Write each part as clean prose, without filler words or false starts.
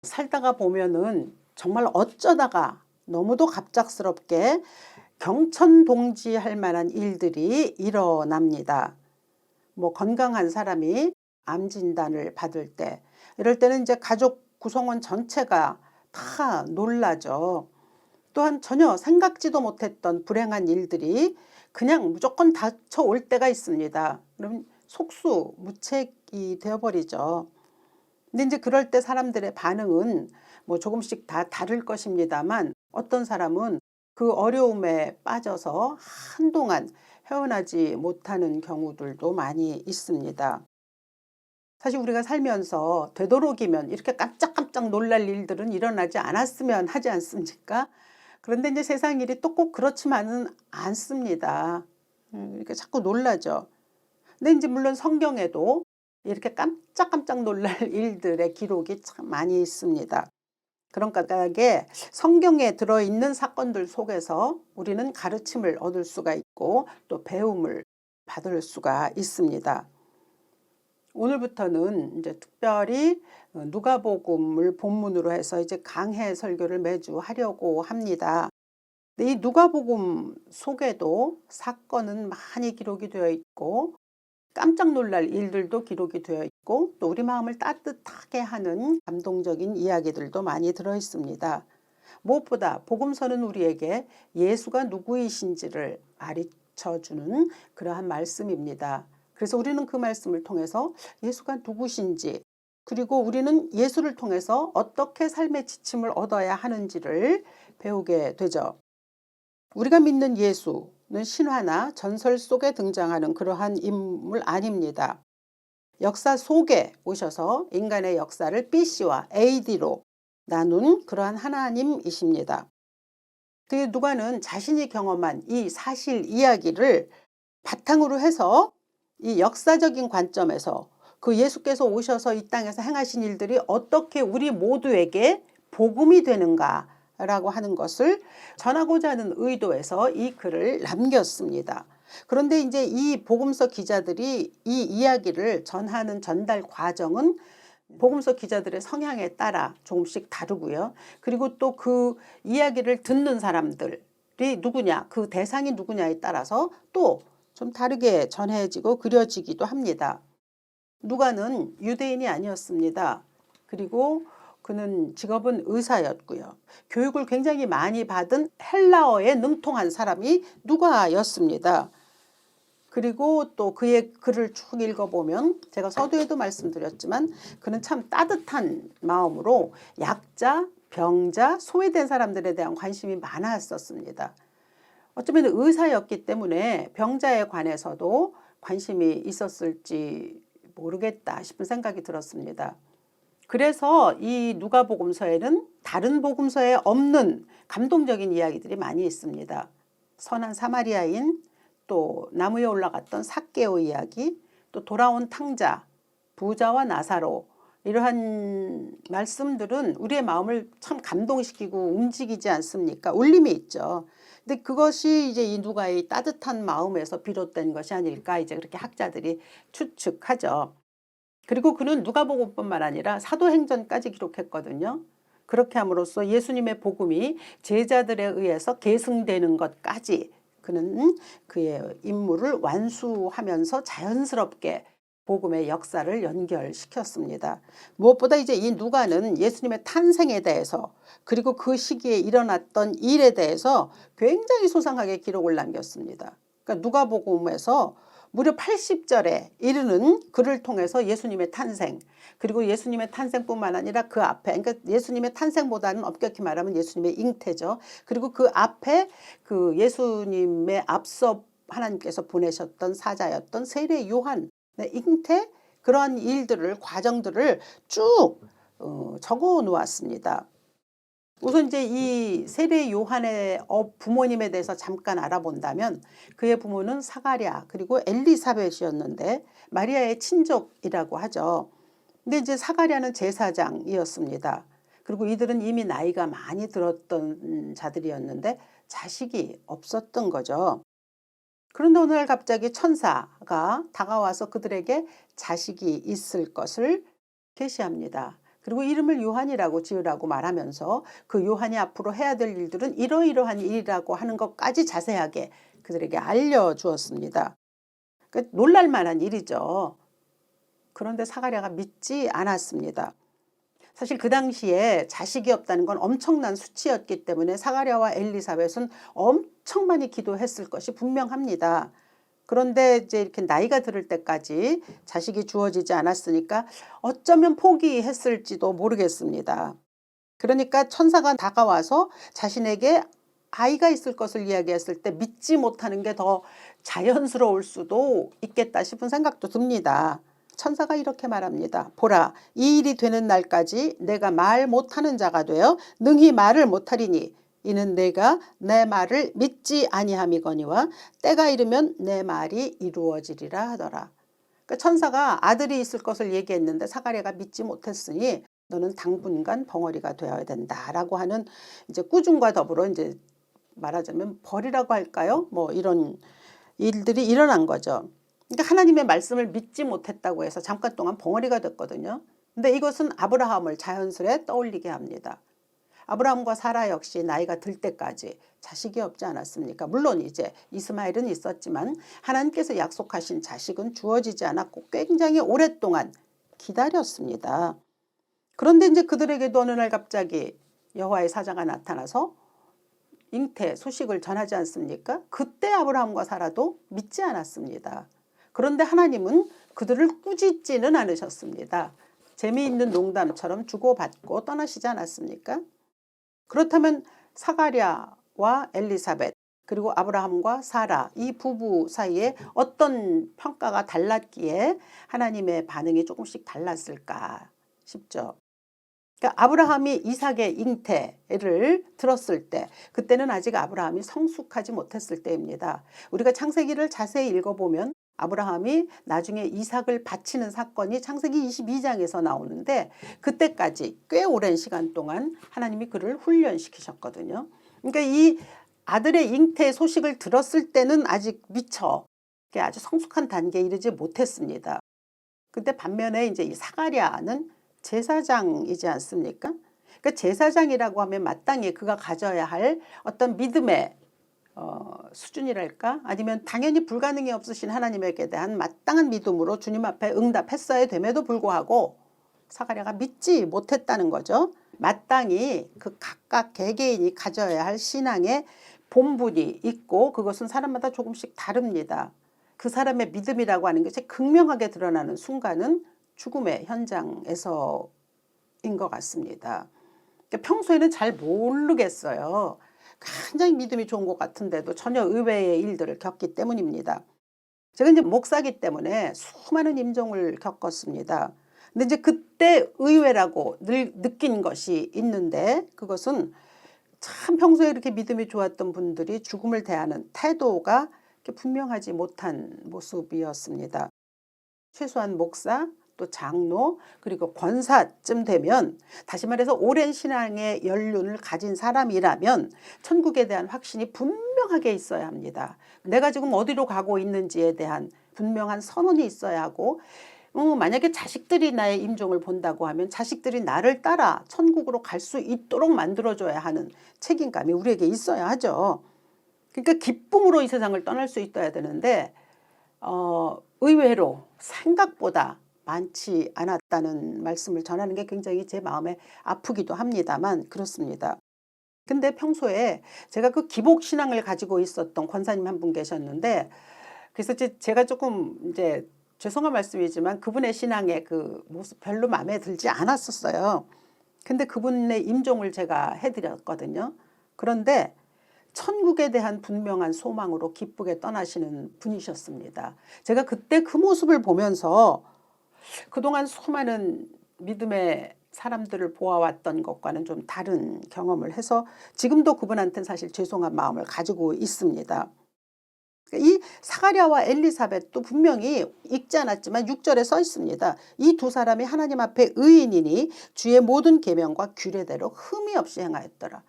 살다가 보면은 정말 어쩌다가 너무도 갑작스럽게 경천동지할 만한 일들이 일어납니다. 뭐 건강한 사람이 암 진단을 받을 때, 이럴 때는 이제 가족 구성원 전체가 다 놀라죠. 또한 전혀 생각지도 못했던 불행한 일들이 그냥 무조건 닥쳐올 때가 있습니다. 그럼 속수무책이 되어버리죠. 근데 이제 그럴 때 사람들의 반응은 뭐 조금씩 다 다를 것입니다만, 어떤 사람은 그 어려움에 빠져서 한동안 헤어나지 못하는 경우들도 많이 있습니다. 사실 우리가 살면서 되도록이면 이렇게 깜짝깜짝 놀랄 일들은 일어나지 않았으면 하지 않습니까? 그런데 이제 세상 일이 또 꼭 그렇지만은 않습니다. 이렇게 자꾸 놀라죠. 근데 이제 물론 성경에도 이렇게 깜짝깜짝 놀랄 일들의 기록이 참 많이 있습니다. 그런 각각의 성경에 들어있는 사건들 속에서 우리는 가르침을 얻을 수가 있고 또 배움을 받을 수가 있습니다. 오늘부터는 이제 특별히 누가복음을 본문으로 해서 이제 강해 설교를 매주 하려고 합니다. 근데 이 누가복음 속에도 사건은 많이 기록이 되어 있고 깜짝 놀랄 일들도 기록이 되어 있고 또 우리 마음을 따뜻하게 하는 감동적인 이야기들도 많이 들어 있습니다. 무엇보다 복음서는 우리에게 예수가 누구이신지를 가르쳐주는 그러한 말씀입니다. 그래서 우리는 그 말씀을 통해서 예수가 누구신지, 그리고 우리는 예수를 통해서 어떻게 삶의 지침을 얻어야 하는지를 배우게 되죠. 우리가 믿는 예수는 신화나 전설 속에 등장하는 그러한 인물 아닙니다. 역사 속에 오셔서 인간의 역사를 BC와 AD로 나눈 그러한 하나님이십니다. 그 누가는 자신이 경험한 이 사실 이야기를 바탕으로 해서 이 역사적인 관점에서 그 예수께서 오셔서 이 땅에서 행하신 일들이 어떻게 우리 모두에게 복음이 되는가라고 하는 것을 전하고자 하는 의도에서 이 글을 남겼습니다. 그런데 이제 이 복음서 기자들이 이 이야기를 전하는 전달 과정은 복음서 기자들의 성향에 따라 조금씩 다르고요. 그리고 또 그 이야기를 듣는 사람들이 누구냐, 그 대상이 누구냐에 따라서 또 좀 다르게 전해지고 그려지기도 합니다. 누가는 유대인이 아니었습니다. 그리고 그는 직업은 의사였고요. 교육을 굉장히 많이 받은 헬라어에 능통한 사람이 누가였습니다. 그리고 또 그의 글을 쭉 읽어보면 제가 서두에도 말씀드렸지만 그는 참 따뜻한 마음으로 약자, 병자, 소외된 사람들에 대한 관심이 많았었습니다. 어쩌면 의사였기 때문에 병자에 관해서도 관심이 있었을지 모르겠다 싶은 생각이 들었습니다. 그래서 이 누가복음서에는 다른 복음서에 없는 감동적인 이야기들이 많이 있습니다. 선한 사마리아인, 또 나무에 올라갔던 삭개오 이야기, 또 돌아온 탕자, 부자와 나사로, 이러한 말씀들은 우리의 마음을 참 감동시키고 움직이지 않습니까? 울림이 있죠. 근데 그것이 이제 이 누가의 따뜻한 마음에서 비롯된 것이 아닐까 이제 그렇게 학자들이 추측하죠. 그리고 그는 누가복음뿐만 아니라 사도행전까지 기록했거든요. 그렇게 함으로써 예수님의 복음이 제자들에 의해서 계승되는 것까지 그는 그의 임무를 완수하면서 자연스럽게 복음의 역사를 연결시켰습니다. 무엇보다 이제 이 누가는 예수님의 탄생에 대해서 그리고 그 시기에 일어났던 일에 대해서 굉장히 소상하게 기록을 남겼습니다. 그러니까 누가복음에서 무려 80절에 이르는 글을 통해서 예수님의 탄생, 그리고 예수님의 탄생뿐만 아니라 그 앞에, 그러니까 예수님의 탄생보다는 엄격히 말하면 예수님의 잉태죠. 그리고 그 앞에 그 예수님의 앞서 하나님께서 보내셨던 사자였던 세례 요한의 잉태, 그러한 일들을, 과정들을 쭉 적어 놓았습니다. 우선 이제 이 세례 요한의 부모님에 대해서 잠깐 알아본다면 그의 부모는 사가랴 그리고 엘리사벳이었는데 마리아의 친족이라고 하죠. 근데 이제 사가랴는 제사장이었습니다. 그리고 이들은 이미 나이가 많이 들었던 자들이었는데 자식이 없었던 거죠. 그런데 어느 날 갑자기 천사가 다가와서 그들에게 자식이 있을 것을 계시합니다. 그리고 이름을 요한이라고 지으라고 말하면서 그 요한이 앞으로 해야 될 일들은 이러이러한 일이라고 하는 것까지 자세하게 그들에게 알려주었습니다. 그러니까 놀랄만한 일이죠. 그런데 사가랴가 믿지 않았습니다. 사실 그 당시에 자식이 없다는 건 엄청난 수치였기 때문에 사가랴와 엘리사벳은 엄청 많이 기도했을 것이 분명합니다. 그런데 이제 이렇게 나이가 들을 때까지 자식이 주어지지 않았으니까 어쩌면 포기했을지도 모르겠습니다. 그러니까 천사가 다가와서 자신에게 아이가 있을 것을 이야기했을 때 믿지 못하는 게 더 자연스러울 수도 있겠다 싶은 생각도 듭니다. 천사가 이렇게 말합니다. 보라, 이 일이 되는 날까지 내가 말 못하는 자가 되어 능히 말을 못하리니 이는 내가 내 말을 믿지 아니함이거니와 때가 이르면 내 말이 이루어지리라 하더라. 그러니까 천사가 아들이 있을 것을 얘기했는데 사가랴가 믿지 못했으니 너는 당분간 벙어리가 되어야 된다라고 하는 이제 꾸중과 더불어 이제 말하자면 벌이라고 할까요? 뭐 이런 일들이 일어난 거죠. 그러니까 하나님의 말씀을 믿지 못했다고 해서 잠깐 동안 벙어리가 됐거든요. 근데 이것은 아브라함을 자연스레 떠올리게 합니다. 아브라함과 사라 역시 나이가 들 때까지 자식이 없지 않았습니까? 물론 이제 이스마엘은 있었지만 하나님께서 약속하신 자식은 주어지지 않았고 굉장히 오랫동안 기다렸습니다. 그런데 이제 그들에게도 어느 날 갑자기 여호와의 사자가 나타나서 잉태 소식을 전하지 않습니까? 그때 아브라함과 사라도 믿지 않았습니다. 그런데 하나님은 그들을 꾸짖지는 않으셨습니다. 재미있는 농담처럼 주고받고 떠나시지 않았습니까? 그렇다면 사가랴와 엘리사벳 그리고 아브라함과 사라 이 부부 사이에 어떤 평가가 달랐기에 하나님의 반응이 조금씩 달랐을까 싶죠. 그러니까 아브라함이 이삭의 잉태를 들었을 때 그때는 아직 아브라함이 성숙하지 못했을 때입니다. 우리가 창세기를 자세히 읽어보면 아브라함이 나중에 이삭을 바치는 사건이 창세기 22장에서 나오는데 그때까지 꽤 오랜 시간 동안 하나님이 그를 훈련시키셨거든요. 그러니까 이 아들의 잉태 소식을 들었을 때는 아직 미처 아주 성숙한 단계에 이르지 못했습니다. 근데 반면에 이제 이 사가랴는 제사장이지 않습니까? 그러니까 제사장이라고 하면 마땅히 그가 가져야 할 어떤 믿음의 수준이랄까? 아니면 당연히 불가능이 없으신 하나님에게 대한 마땅한 믿음으로 주님 앞에 응답했어야 됨에도 불구하고 사가랴가 믿지 못했다는 거죠. 마땅히 그 각각 개개인이 가져야 할 신앙의 본분이 있고 그것은 사람마다 조금씩 다릅니다. 그 사람의 믿음이라고 하는 것이 극명하게 드러나는 순간은 죽음의 현장에서인 것 같습니다. 그러니까 평소에는 잘 모르겠어요. 굉장히 믿음이 좋은 것 같은데도 전혀 의외의 일들을 겪기 때문입니다. 제가 이제 목사기 때문에 수많은 임종을 겪었습니다. 근데 이제 그때 의외라고 늘 느낀 것이 있는데 그것은 참 평소에 이렇게 믿음이 좋았던 분들이 죽음을 대하는 태도가 분명하지 못한 모습이었습니다. 최소한 목사 또 장로 그리고 권사쯤 되면 다시 말해서 오랜 신앙의 연륜을 가진 사람이라면 천국에 대한 확신이 분명하게 있어야 합니다. 내가 지금 어디로 가고 있는지에 대한 분명한 선언이 있어야 하고 만약에 자식들이 나의 임종을 본다고 하면 자식들이 나를 따라 천국으로 갈 수 있도록 만들어줘야 하는 책임감이 우리에게 있어야 하죠. 그러니까 기쁨으로 이 세상을 떠날 수 있어야 되는데 의외로 생각보다 많지 않았다는 말씀을 전하는 게 굉장히 제 마음에 아프기도 합니다만 그렇습니다. 근데 평소에 제가 그 기복신앙을 가지고 있었던 권사님 한 분 계셨는데 그래서 제가 조금 이제 죄송한 말씀이지만 그분의 신앙의 그 모습 별로 마음에 들지 않았었어요. 근데 그분의 임종을 제가 해드렸거든요. 그런데 천국에 대한 분명한 소망으로 기쁘게 떠나시는 분이셨습니다. 제가 그때 그 모습을 보면서 그동안 수많은 믿음의 사람들을 보아왔던 것과는 좀 다른 경험을 해서 지금도 그분한테는 사실 죄송한 마음을 가지고 있습니다. 이 사가랴와 엘리사벳도 분명히 읽지 않았지만 6절에 써 있습니다. 이 두 사람이 하나님 앞에 의인이니 주의 모든 계명과 규례대로 흠이 없이 행하였더라.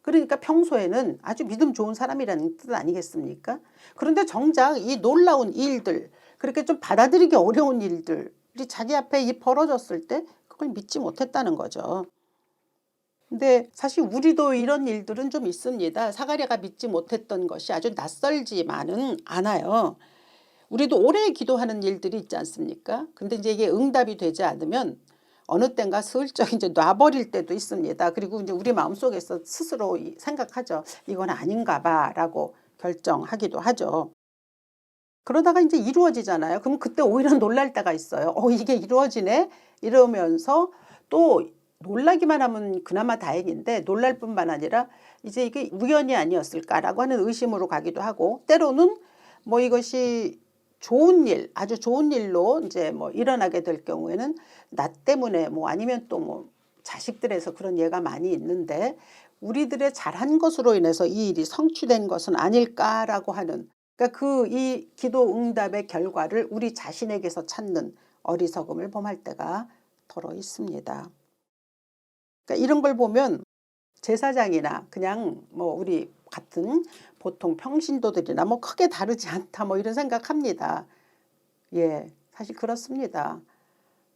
그러니까 평소에는 아주 믿음 좋은 사람이라는 뜻 아니겠습니까? 그런데 정작 이 놀라운 일들 그렇게 좀 받아들이기 어려운 일들이 자기 앞에 벌어졌을 때 그걸 믿지 못했다는 거죠. 근데 사실 우리도 이런 일들은 좀 있습니다. 사가랴가 믿지 못했던 것이 아주 낯설지만은 않아요. 우리도 오래 기도하는 일들이 있지 않습니까? 근데 이제 이게 응답이 되지 않으면 어느 때인가 슬쩍 이제 놔버릴 때도 있습니다. 그리고 이제 우리 마음속에서 스스로 생각하죠. 이건 아닌가 봐라고 결정하기도 하죠. 그러다가 이제 이루어지잖아요. 그럼 그때 오히려 놀랄 때가 있어요. 이게 이루어지네? 이러면서 또 놀라기만 하면 그나마 다행인데 놀랄 뿐만 아니라 이제 이게 우연이 아니었을까라고 하는 의심으로 가기도 하고, 때로는 뭐 이것이 좋은 일, 아주 좋은 일로 이제 뭐 일어나게 될 경우에는 나 때문에 뭐 아니면 또 뭐 자식들에서 그런 예가 많이 있는데 우리들의 잘한 것으로 인해서 이 일이 성취된 것은 아닐까라고 하는, 그러니까 그 이 기도 응답의 결과를 우리 자신에게서 찾는 어리석음을 범할 때가 더러 있습니다. 그러니까 이런 걸 보면 제사장이나 그냥 뭐 우리 같은 보통 평신도들이나 뭐 크게 다르지 않다 뭐 이런 생각합니다. 예, 사실 그렇습니다.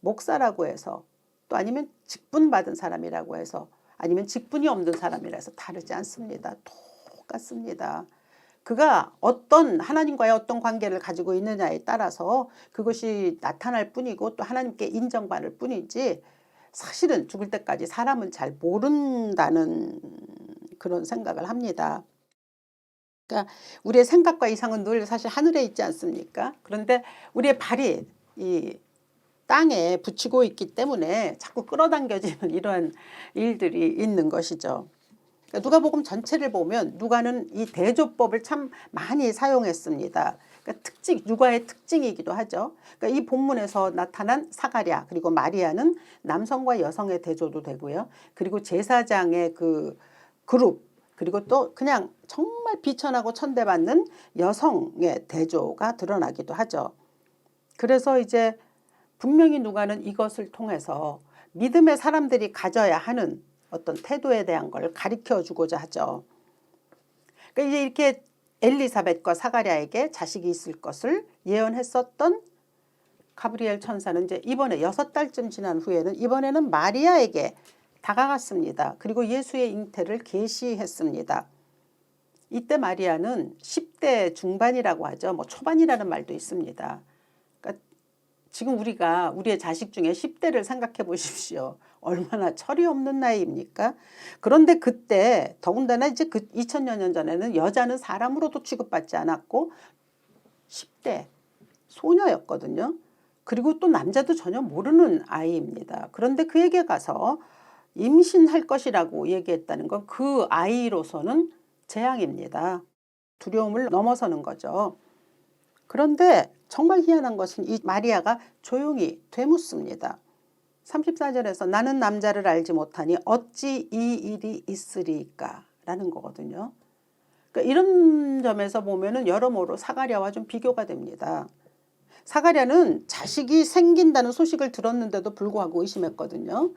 목사라고 해서 또 아니면 직분 받은 사람이라고 해서 아니면 직분이 없는 사람이라 해서 다르지 않습니다. 똑같습니다. 그가 어떤 하나님과의 어떤 관계를 가지고 있느냐에 따라서 그것이 나타날 뿐이고 또 하나님께 인정받을 뿐이지, 사실은 죽을 때까지 사람은 잘 모른다는 그런 생각을 합니다. 그러니까 우리의 생각과 이상은 늘 사실 하늘에 있지 않습니까? 그런데 우리의 발이 이 땅에 붙이고 있기 때문에 자꾸 끌어당겨지는 이러한 일들이 있는 것이죠. 누가복음 전체를 보면 누가는 이 대조법을 참 많이 사용했습니다. 그러니까 누가의 특징이기도 하죠. 그러니까 이 본문에서 나타난 사가랴 그리고 마리아는 남성과 여성의 대조도 되고요. 그리고 제사장의 그 그룹, 그리고 또 그냥 정말 비천하고 천대받는 여성의 대조가 드러나기도 하죠. 그래서 이제 분명히 누가는 이것을 통해서 믿음의 사람들이 가져야 하는 어떤 태도에 대한 걸 가르쳐 주고자 하죠. 그러니까 이제 이렇게 엘리사벳과 사가랴에게 자식이 있을 것을 예언했었던 가브리엘 천사는 이제 이번에 6달쯤 지난 후에는 이번에는 마리아에게 다가갔습니다. 그리고 예수의 잉태를 계시했습니다. 이때 마리아는 10대 중반이라고 하죠. 뭐 초반이라는 말도 있습니다. 그러니까 지금 우리가 우리의 자식 중에 10대를 생각해 보십시오. 얼마나 철이 없는 나이입니까? 그런데 그때 더군다나 이제 그 2000여 년 전에는 여자는 사람으로도 취급받지 않았고 10대 소녀였거든요. 그리고 또 남자도 전혀 모르는 아이입니다. 그런데 그에게 가서 임신할 것이라고 얘기했다는 건 그 아이로서는 재앙입니다. 두려움을 넘어서는 거죠. 그런데 정말 희한한 것은 이 마리아가 조용히 되묻습니다. 34절에서 나는 남자를 알지 못하니 어찌 이 일이 있으리까 라는 거거든요. 그러니까 이런 점에서 보면은 여러모로 사가랴와 좀 비교가 됩니다. 사가랴는 자식이 생긴다는 소식을 들었는데도 불구하고 의심했거든요.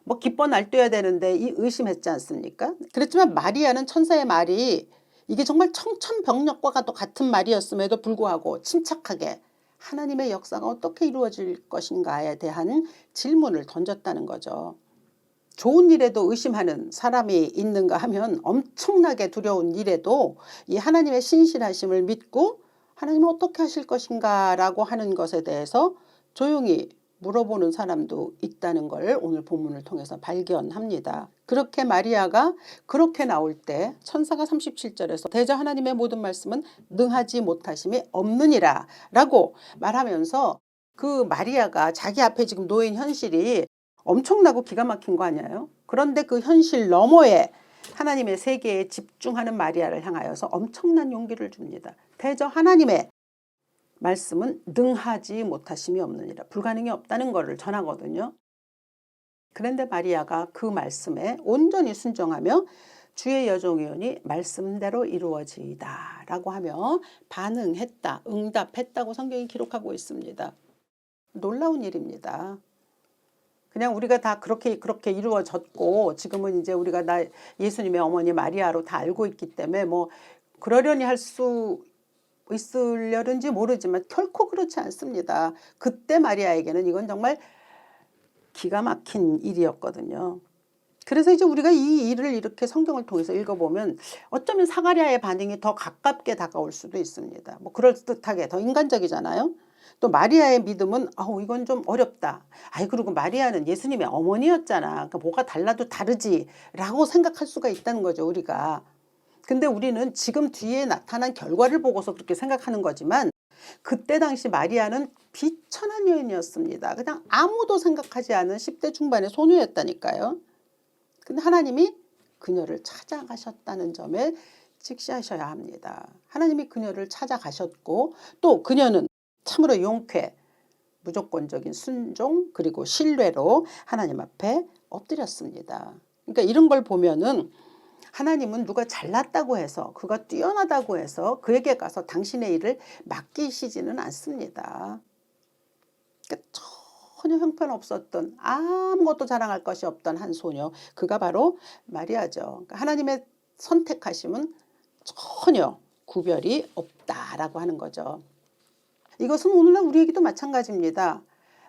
뭐 기뻐 날뛰어야 되는데 이 의심했지 않습니까? 그렇지만 마리아는 천사의 말이 이게 정말 청천벽력과 같은 말이었음에도 불구하고 침착하게 하나님의 역사가 어떻게 이루어질 것인가에 대한 질문을 던졌다는 거죠. 좋은 일에도 의심하는 사람이 있는가 하면 엄청나게 두려운 일에도 이 하나님의 신실하심을 믿고 하나님은 어떻게 하실 것인가 라고 하는 것에 대해서 조용히 물어보는 사람도 있다는 걸 오늘 본문을 통해서 발견합니다. 그렇게 마리아가 그렇게 나올 때 천사가 37절에서 대저 하나님의 모든 말씀은 능하지 못하심이 없느니라 라고 말하면서 그 마리아가 자기 앞에 지금 놓인 현실이 엄청나고 기가 막힌 거 아니에요? 그런데 그 현실 너머에 하나님의 세계에 집중하는 마리아를 향하여서 엄청난 용기를 줍니다. 대저 하나님의 말씀은 능하지 못하심이 없느니라, 불가능이 없다는 것을 전하거든요. 그런데 마리아가 그 말씀에 온전히 순종하며 주의 여종이오니 말씀대로 이루어지이다 라고 하며 반응했다, 응답했다고 성경이 기록하고 있습니다. 놀라운 일입니다. 그냥 우리가 다 그렇게 이루어졌고 지금은 이제 우리가 예수님의 어머니 마리아로 다 알고 있기 때문에 뭐 그러려니 할 수 있으려는지 모르지만 결코 그렇지 않습니다. 그때 마리아에게는 이건 정말 기가 막힌 일이었거든요. 그래서 이제 우리가 이 일을 이렇게 성경을 통해서 읽어보면 어쩌면 사가랴의 반응이 더 가깝게 다가올 수도 있습니다. 뭐 그럴듯하게 더 인간적이잖아요. 또 마리아의 믿음은 이건 좀 어렵다. 그리고 마리아는 예수님의 어머니였잖아. 그러니까 뭐가 달라도 다르지라고 생각할 수가 있다는 거죠, 우리가. 근데 우리는 지금 뒤에 나타난 결과를 보고서 그렇게 생각하는 거지만 그때 당시 마리아는 비천한 여인이었습니다. 그냥 아무도 생각하지 않은 10대 중반의 소녀였다니까요. 근데 하나님이 그녀를 찾아가셨다는 점에 직시하셔야 합니다. 하나님이 그녀를 찾아가셨고 또 그녀는 참으로 용쾌, 무조건적인 순종 그리고 신뢰로 하나님 앞에 엎드렸습니다. 그러니까 이런 걸 보면은 하나님은 누가 잘났다고 해서 그가 뛰어나다고 해서 그에게 가서 당신의 일을 맡기시지는 않습니다. 그러니까 전혀 형편없었던 아무것도 자랑할 것이 없던 한 소녀, 그가 바로 마리아죠. 그러니까 하나님의 선택하심은 전혀 구별이 없다라고 하는 거죠. 이것은 오늘날 우리에게도 마찬가지입니다.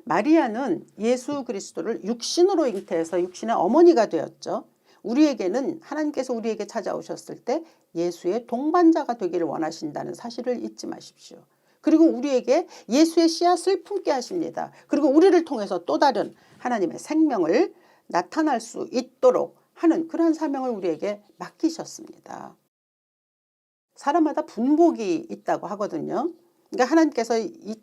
마리아는 예수 그리스도를 육신으로 잉태해서 육신의 어머니가 되었죠. 우리에게는 하나님께서 우리에게 찾아오셨을 때 예수의 동반자가 되기를 원하신다는 사실을 잊지 마십시오. 그리고 우리에게 예수의 씨앗을 품게 하십니다. 그리고 우리를 통해서 또 다른 하나님의 생명을 나타날 수 있도록 하는 그러한 사명을 우리에게 맡기셨습니다. 사람마다 분복이 있다고 하거든요. 그러니까 하나님께서 이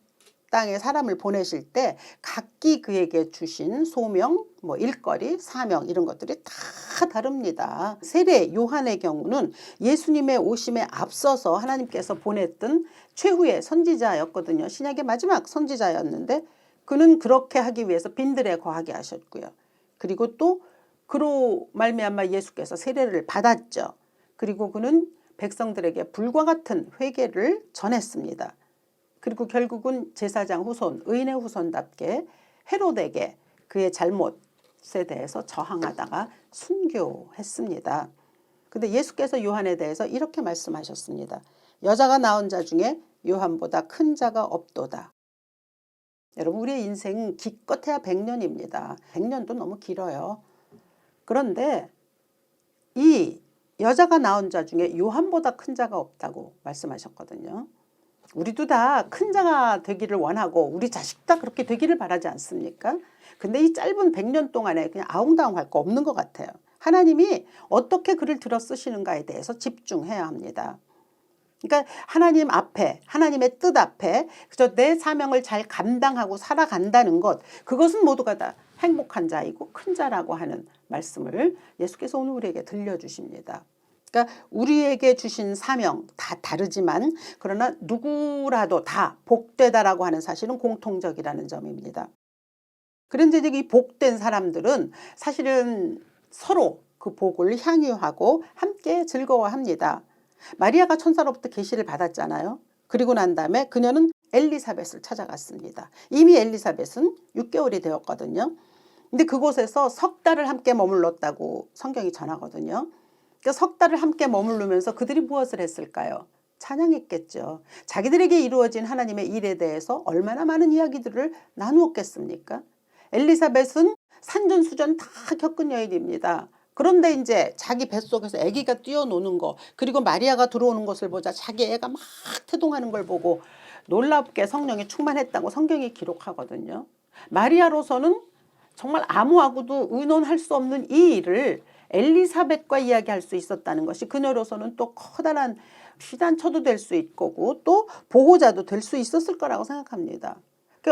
땅에 사람을 보내실 때 각기 그에게 주신 소명, 일거리, 사명 이런 것들이 다 다릅니다. 세례 요한의 경우는 예수님의 오심에 앞서서 하나님께서 보냈던 최후의 선지자였거든요. 신약의 마지막 선지자였는데 그는 그렇게 하기 위해서 빈들에 거하게 하셨고요. 그리고 또 그로 말미암아 예수께서 세례를 받았죠. 그리고 그는 백성들에게 불과 같은 회개를 전했습니다. 그리고 결국은 제사장 후손, 의인의 후손답게 헤롯에게 그의 잘못에 대해서 저항하다가 순교했습니다. 근데 예수께서 요한에 대해서 이렇게 말씀하셨습니다. 여자가 낳은 자 중에 요한보다 큰 자가 없도다. 여러분 우리의 인생은 기껏해야 100년입니다. 100년도 너무 길어요. 그런데 이 여자가 낳은 자 중에 요한보다 큰 자가 없다고 말씀하셨거든요. 우리도 다 큰 자가 되기를 원하고 우리 자식 다 그렇게 되기를 바라지 않습니까? 근데 이 짧은 100년 동안에 그냥 아웅다웅할 거 없는 것 같아요. 하나님이 어떻게 그를 들어 쓰시는가에 대해서 집중해야 합니다. 그러니까 하나님 앞에 하나님의 뜻 앞에 그저 내 사명을 잘 감당하고 살아간다는 것, 그것은 모두가 다 행복한 자이고 큰 자라고 하는 말씀을 예수께서 오늘 우리에게 들려주십니다. 그러니까 우리에게 주신 사명 다 다르지만 그러나 누구라도 다 복되다라고 하는 사실은 공통적이라는 점입니다. 그런데 이 복된 사람들은 사실은 서로 그 복을 향유하고 함께 즐거워합니다. 마리아가 천사로부터 계시를 받았잖아요. 그리고 난 다음에 그녀는 엘리사벳을 찾아갔습니다. 이미 엘리사벳은 6개월이 되었거든요. 근데 그곳에서 석 달을 함께 머물렀다고 성경이 전하거든요. 그러니까 석 달을 함께 머무르면서 그들이 무엇을 했을까요? 찬양했겠죠. 자기들에게 이루어진 하나님의 일에 대해서 얼마나 많은 이야기들을 나누었겠습니까? 엘리사벳은 산전수전 다 겪은 여인입니다. 그런데 이제 자기 뱃속에서 아기가 뛰어노는 거, 그리고 마리아가 들어오는 것을 보자 자기 애가 막 태동하는 걸 보고 놀랍게 성령이 충만했다고 성경이 기록하거든요. 마리아로서는 정말 아무하고도 의논할 수 없는 이 일을 엘리사벳과 이야기할 수 있었다는 것이 그녀로서는 또 커다란 피단처도 될 수 있고 또 보호자도 될 수 있었을 거라고 생각합니다.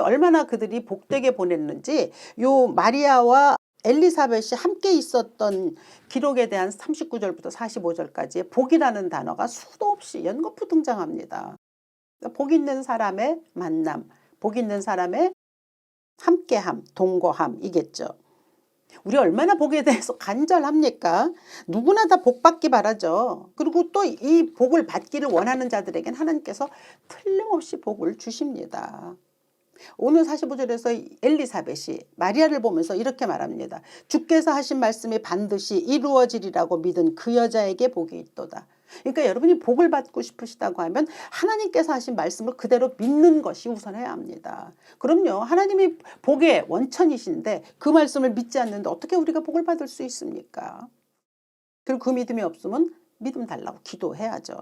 얼마나 그들이 복되게 보냈는지 요 마리아와 엘리사벳이 함께 있었던 기록에 대한 39절부터 45절까지의 복이라는 단어가 수도 없이 연거푸 등장합니다. 복 있는 사람의 만남, 복 있는 사람의 함께함, 동거함이겠죠. 우리 얼마나 복에 대해서 간절합니까? 누구나 다 복 받기 바라죠. 그리고 또 이 복을 받기를 원하는 자들에겐 하나님께서 틀림없이 복을 주십니다. 오늘 45절에서 엘리사벳이 마리아를 보면서 이렇게 말합니다. 주께서 하신 말씀이 반드시 이루어지리라고 믿은 그 여자에게 복이 있도다. 그러니까 여러분이 복을 받고 싶으시다고 하면 하나님께서 하신 말씀을 그대로 믿는 것이 우선해야 합니다. 그럼요. 하나님이 복의 원천이신데 그 말씀을 믿지 않는데 어떻게 우리가 복을 받을 수 있습니까? 그리고 그 믿음이 없으면 믿음 달라고 기도해야죠.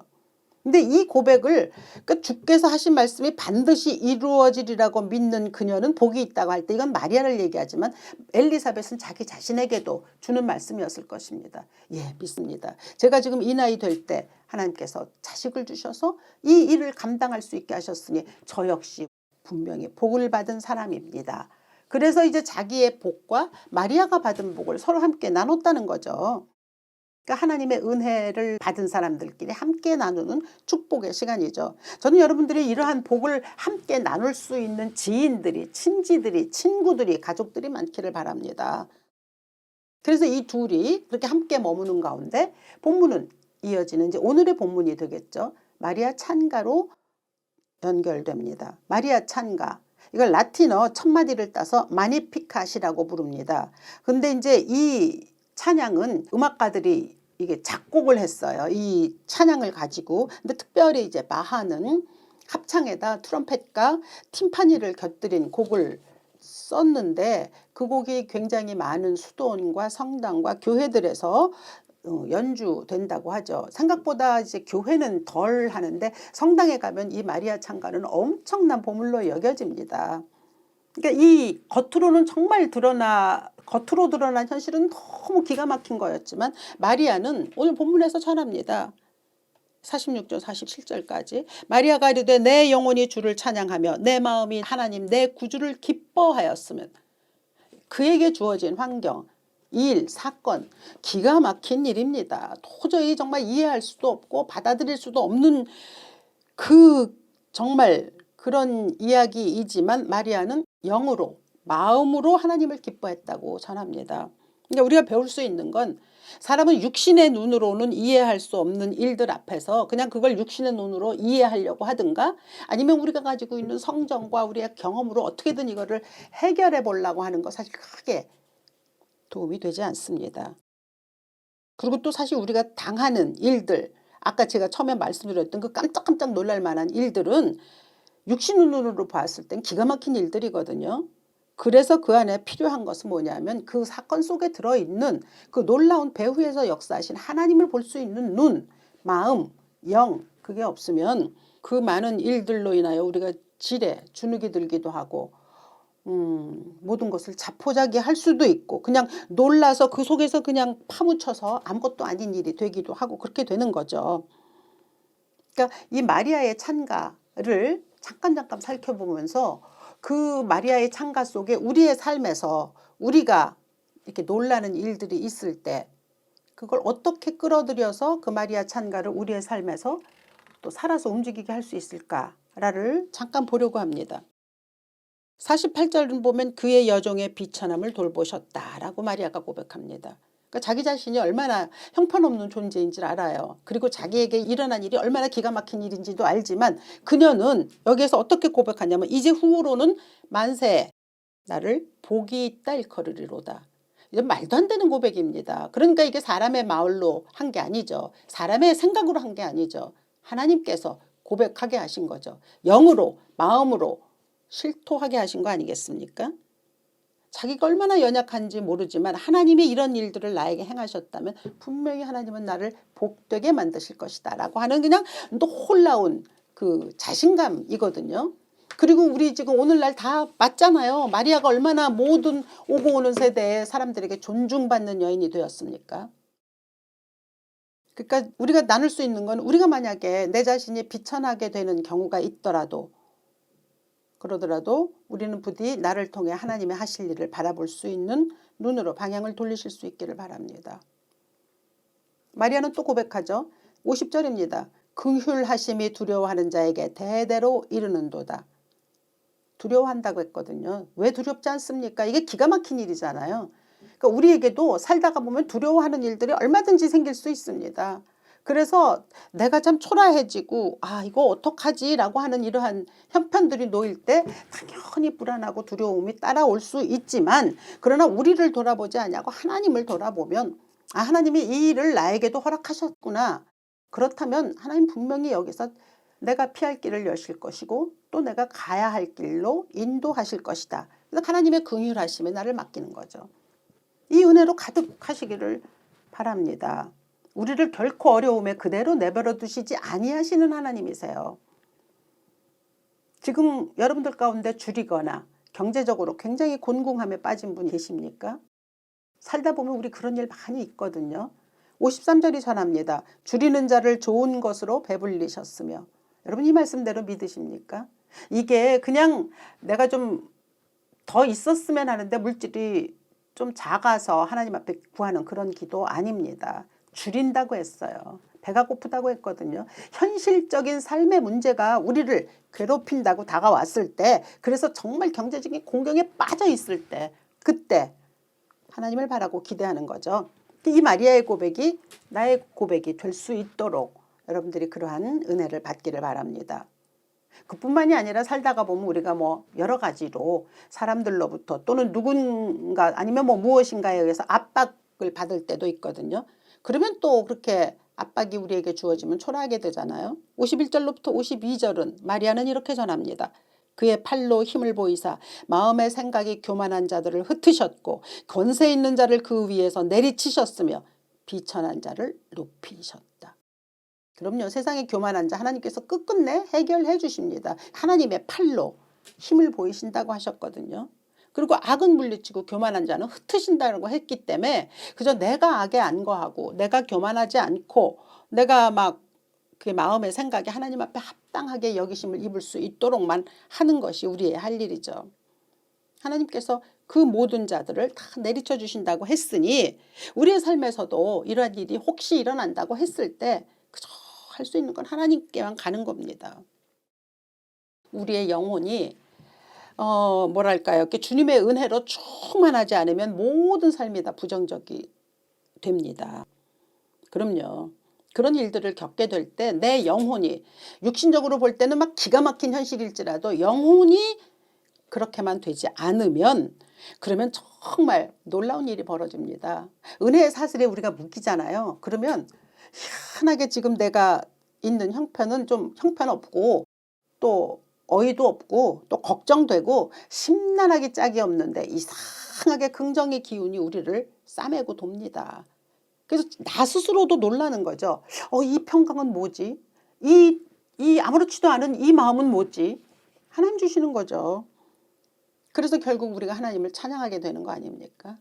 근데 이 고백을 그러니까 주께서 하신 말씀이 반드시 이루어지리라고 믿는 그녀는 복이 있다고 할 때 이건 마리아를 얘기하지만 엘리사벳은 자기 자신에게도 주는 말씀이었을 것입니다. 예, 믿습니다. 제가 지금 이 나이 될 때 하나님께서 자식을 주셔서 이 일을 감당할 수 있게 하셨으니 저 역시 분명히 복을 받은 사람입니다. 그래서 이제 자기의 복과 마리아가 받은 복을 서로 함께 나눴다는 거죠. 그러니까 하나님의 은혜를 받은 사람들끼리 함께 나누는 축복의 시간이죠. 저는 여러분들이 이러한 복을 함께 나눌 수 있는 지인들이, 친지들이, 친구들이, 가족들이 많기를 바랍니다. 그래서 이 둘이 그렇게 함께 머무는 가운데 본문은 이어지는 이제 오늘의 본문이 되겠죠. 마리아 찬가로 연결됩니다. 마리아 찬가. 이걸 라틴어 첫 마디를 따서 마니피카시라고 부릅니다. 근데 이제 이 찬양은 음악가들이 이게 작곡을 했어요. 이 찬양을 가지고. 근데 특별히 이제 바하는 합창에다 트럼펫과 팀파니를 곁들인 곡을 썼는데 그 곡이 굉장히 많은 수도원과 성당과 교회들에서 연주된다고 하죠. 생각보다 이제 교회는 덜 하는데 성당에 가면 이 마리아 찬가는 엄청난 보물로 여겨집니다. 그러니까 이 겉으로는 정말 겉으로 드러난 현실은 너무 기가 막힌 거였지만 마리아는 오늘 본문에서 전합니다. 46절 47절까지 마리아가 이르되 내 영혼이 주를 찬양하며 내 마음이 하나님 내 구주를 기뻐하였으면 그에게 주어진 환경, 일, 사건 기가 막힌 일입니다. 도저히 정말 이해할 수도 없고 받아들일 수도 없는 그 정말 그런 이야기이지만 마리아는 영으로 마음으로 하나님을 기뻐했다고 전합니다. 그러니까 우리가 배울 수 있는 건 사람은 육신의 눈으로는 이해할 수 없는 일들 앞에서 그냥 그걸 육신의 눈으로 이해하려고 하든가 아니면 우리가 가지고 있는 성정과 우리의 경험으로 어떻게든 이거를 해결해 보려고 하는 거 사실 크게 도움이 되지 않습니다. 그리고 또 사실 우리가 당하는 일들 아까 제가 처음에 말씀드렸던 그 깜짝깜짝 놀랄 만한 일들은 육신 눈으로 봤을 땐 기가 막힌 일들이거든요. 그래서 그 안에 필요한 것은 뭐냐면 그 사건 속에 들어있는 그 놀라운 배후에서 역사하신 하나님을 볼 수 있는 눈, 마음, 영 그게 없으면 그 많은 일들로 인하여 우리가 지레 주눅이 들기도 하고 모든 것을 자포자기할 수도 있고 그냥 놀라서 그 속에서 그냥 파묻혀서 아무것도 아닌 일이 되기도 하고 그렇게 되는 거죠. 그러니까 이 마리아의 찬가를 잠깐 살펴보면서 그 마리아의 찬가 속에 우리의 삶에서 우리가 이렇게 놀라는 일들이 있을 때 그걸 어떻게 끌어들여서 그 마리아 찬가를 우리의 삶에서 또 살아서 움직이게 할 수 있을까를 잠깐 보려고 합니다. 48절은 보면 그의 여종의 비천함을 돌보셨다라고 마리아가 고백합니다. 그러니까 자기 자신이 얼마나 형편없는 존재인지 알아요. 그리고 자기에게 일어난 일이 얼마나 기가 막힌 일인지도 알지만 그녀는 여기에서 어떻게 고백하냐면 이제 후로는 만세 나를 복이 있다 일컬으리로다. 이건 말도 안 되는 고백입니다. 그러니까 이게 사람의 말로 한 게 아니죠. 사람의 생각으로 한 게 아니죠. 하나님께서 고백하게 하신 거죠. 영으로 마음으로 실토하게 하신 거 아니겠습니까? 자기가 얼마나 연약한지 모르지만 하나님이 이런 일들을 나에게 행하셨다면 분명히 하나님은 나를 복되게 만드실 것이다 라고 하는 그냥 놀라운 그 자신감이거든요. 그리고 우리 지금 오늘날 다 맞잖아요. 마리아가 얼마나 모든 오고 오는 세대의 사람들에게 존중받는 여인이 되었습니까? 그러니까 우리가 나눌 수 있는 건 우리가 만약에 내 자신이 비천하게 되는 경우가 있더라도 그러더라도 우리는 부디 나를 통해 하나님의 하실 일을 바라볼 수 있는 눈으로 방향을 돌리실 수 있기를 바랍니다. 마리아는 또 고백하죠. 50절입니다. 긍휼하심이 두려워하는 자에게 대대로 이르는도다. 두려워한다고 했거든요. 왜 두렵지 않습니까? 이게 기가 막힌 일이잖아요. 그러니까 우리에게도 살다가 보면 두려워하는 일들이 얼마든지 생길 수 있습니다. 그래서 내가 참 초라해지고 이거 어떡하지 라고 하는 이러한 형편들이 놓일 때 당연히 불안하고 두려움이 따라올 수 있지만, 그러나 우리를 돌아보지 않냐고 하나님을 돌아보면 하나님이 이 일을 나에게도 허락하셨구나. 그렇다면 하나님 분명히 여기서 내가 피할 길을 여실 것이고 또 내가 가야 할 길로 인도하실 것이다. 그래서 하나님의 긍휼하심에 나를 맡기는 거죠. 이 은혜로 가득하시기를 바랍니다. 우리를 결코 어려움에 그대로 내버려 두시지 아니하시는 하나님이세요. 지금 여러분들 가운데 줄이거나 경제적으로 굉장히 곤궁함에 빠진 분 계십니까? 살다 보면 우리 그런 일 많이 있거든요. 53절이 전합니다. 줄이는 자를 좋은 것으로 배불리셨으며. 여러분 이 말씀대로 믿으십니까? 이게 그냥 내가 좀 더 있었으면 하는데 물질이 좀 작아서 하나님 앞에 구하는 그런 기도 아닙니다. 줄인다고 했어요. 배가 고프다고 했거든요. 현실적인 삶의 문제가 우리를 괴롭힌다고 다가왔을 때, 그래서 정말 경제적인 공경에 빠져 있을 때, 그때 하나님을 바라고 기대하는 거죠. 이 마리아의 고백이 나의 고백이 될 수 있도록 여러분들이 그러한 은혜를 받기를 바랍니다. 그뿐만이 아니라 살다가 보면 우리가 여러 가지로 사람들로부터 또는 누군가 아니면 무엇인가에 의해서 압박을 받을 때도 있거든요. 그러면 또 그렇게 압박이 우리에게 주어지면 초라하게 되잖아요. 51절로부터 52절은 마리아는 이렇게 전합니다. 그의 팔로 힘을 보이사 마음의 생각이 교만한 자들을 흩으셨고 권세 있는 자를 그 위에서 내리치셨으며 비천한 자를 높이셨다. 그럼요. 세상에 교만한 자 하나님께서 끝끝내 해결해 주십니다. 하나님의 팔로 힘을 보이신다고 하셨거든요. 그리고 악은 물리치고 교만한 자는 흩으신다고 했기 때문에 그저 내가 악에 안거하고 내가 교만하지 않고 내가 그 마음의 생각이 하나님 앞에 합당하게 여기심을 입을 수 있도록만 하는 것이 우리의 할 일이죠. 하나님께서 그 모든 자들을 다 내리쳐 주신다고 했으니 우리의 삶에서도 이러한 일이 혹시 일어난다고 했을 때 그저 할 수 있는 건 하나님께만 가는 겁니다. 우리의 영혼이 뭐랄까요? 주님의 은혜로 충만하지 않으면 모든 삶이 다 부정적이 됩니다. 그럼요. 그런 일들을 겪게 될 때 내 영혼이 육신적으로 볼 때는 기가 막힌 현실일지라도 영혼이 그렇게만 되지 않으면 그러면 정말 놀라운 일이 벌어집니다. 은혜의 사슬에 우리가 묶이잖아요. 그러면 희한하게 지금 내가 있는 형편은 좀 형편없고 또 어이도 없고 또 걱정되고 심란하기 짝이 없는데 이상하게 긍정의 기운이 우리를 싸매고 돕니다. 그래서 나 스스로도 놀라는 거죠. 이 평강은 뭐지? 이 아무렇지도 않은 이 마음은 뭐지? 하나님 주시는 거죠. 그래서 결국 우리가 하나님을 찬양하게 되는 거 아닙니까?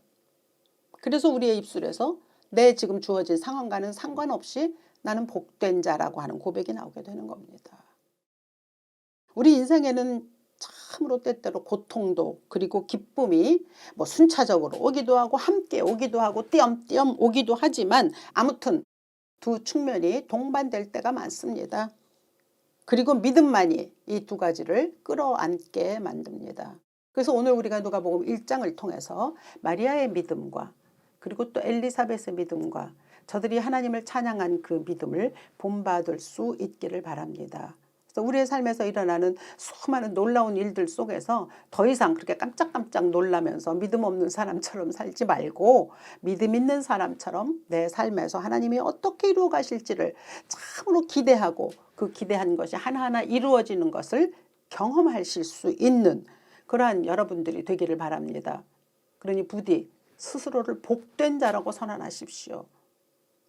그래서 우리의 입술에서 내 지금 주어진 상황과는 상관없이 나는 복된 자라고 하는 고백이 나오게 되는 겁니다. 우리 인생에는 참으로 때때로 고통도 그리고 기쁨이 순차적으로 오기도 하고 함께 오기도 하고 띄엄띄엄 오기도 하지만 아무튼 두 측면이 동반될 때가 많습니다. 그리고 믿음만이 이 두 가지를 끌어안게 만듭니다. 그래서 오늘 우리가 누가복음 1장을 통해서 마리아의 믿음과 그리고 또 엘리사벳의 믿음과 저들이 하나님을 찬양한 그 믿음을 본받을 수 있기를 바랍니다. 그래서 우리의 삶에서 일어나는 수많은 놀라운 일들 속에서 더 이상 그렇게 깜짝깜짝 놀라면서 믿음 없는 사람처럼 살지 말고 믿음 있는 사람처럼 내 삶에서 하나님이 어떻게 이루어 가실지를 참으로 기대하고 그 기대한 것이 하나하나 이루어지는 것을 경험하실 수 있는 그러한 여러분들이 되기를 바랍니다. 그러니 부디 스스로를 복된 자라고 선언하십시오.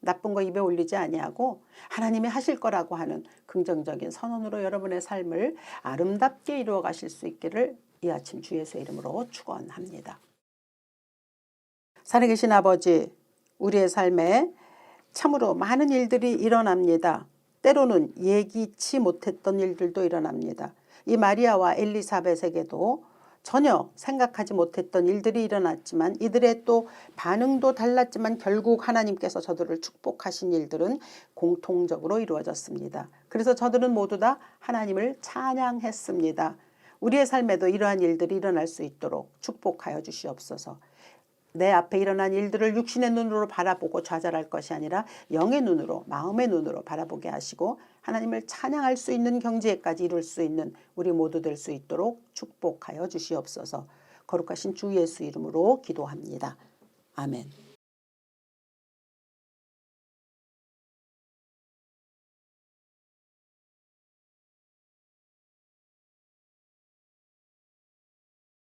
나쁜 거 입에 올리지 아니하고 하나님이 하실 거라고 하는 긍정적인 선언으로 여러분의 삶을 아름답게 이루어 가실 수 있기를 이 아침 주 예수의 이름으로 축원합니다. 살아계신 아버지, 우리의 삶에 참으로 많은 일들이 일어납니다. 때로는 예기치 못했던 일들도 일어납니다. 이 마리아와 엘리사벳에게도 전혀 생각하지 못했던 일들이 일어났지만 이들의 또 반응도 달랐지만 결국 하나님께서 저들을 축복하신 일들은 공통적으로 이루어졌습니다. 그래서 저들은 모두 다 하나님을 찬양했습니다. 우리의 삶에도 이러한 일들이 일어날 수 있도록 축복하여 주시옵소서. 내 앞에 일어난 일들을 육신의 눈으로 바라보고 좌절할 것이 아니라 영의 눈으로, 마음의 눈으로 바라보게 하시고 하나님을 찬양할 수 있는 경지에까지 이룰 수 있는 우리 모두 될 수 있도록 축복하여 주시옵소서. 거룩하신 주 예수 이름으로 기도합니다. 아멘.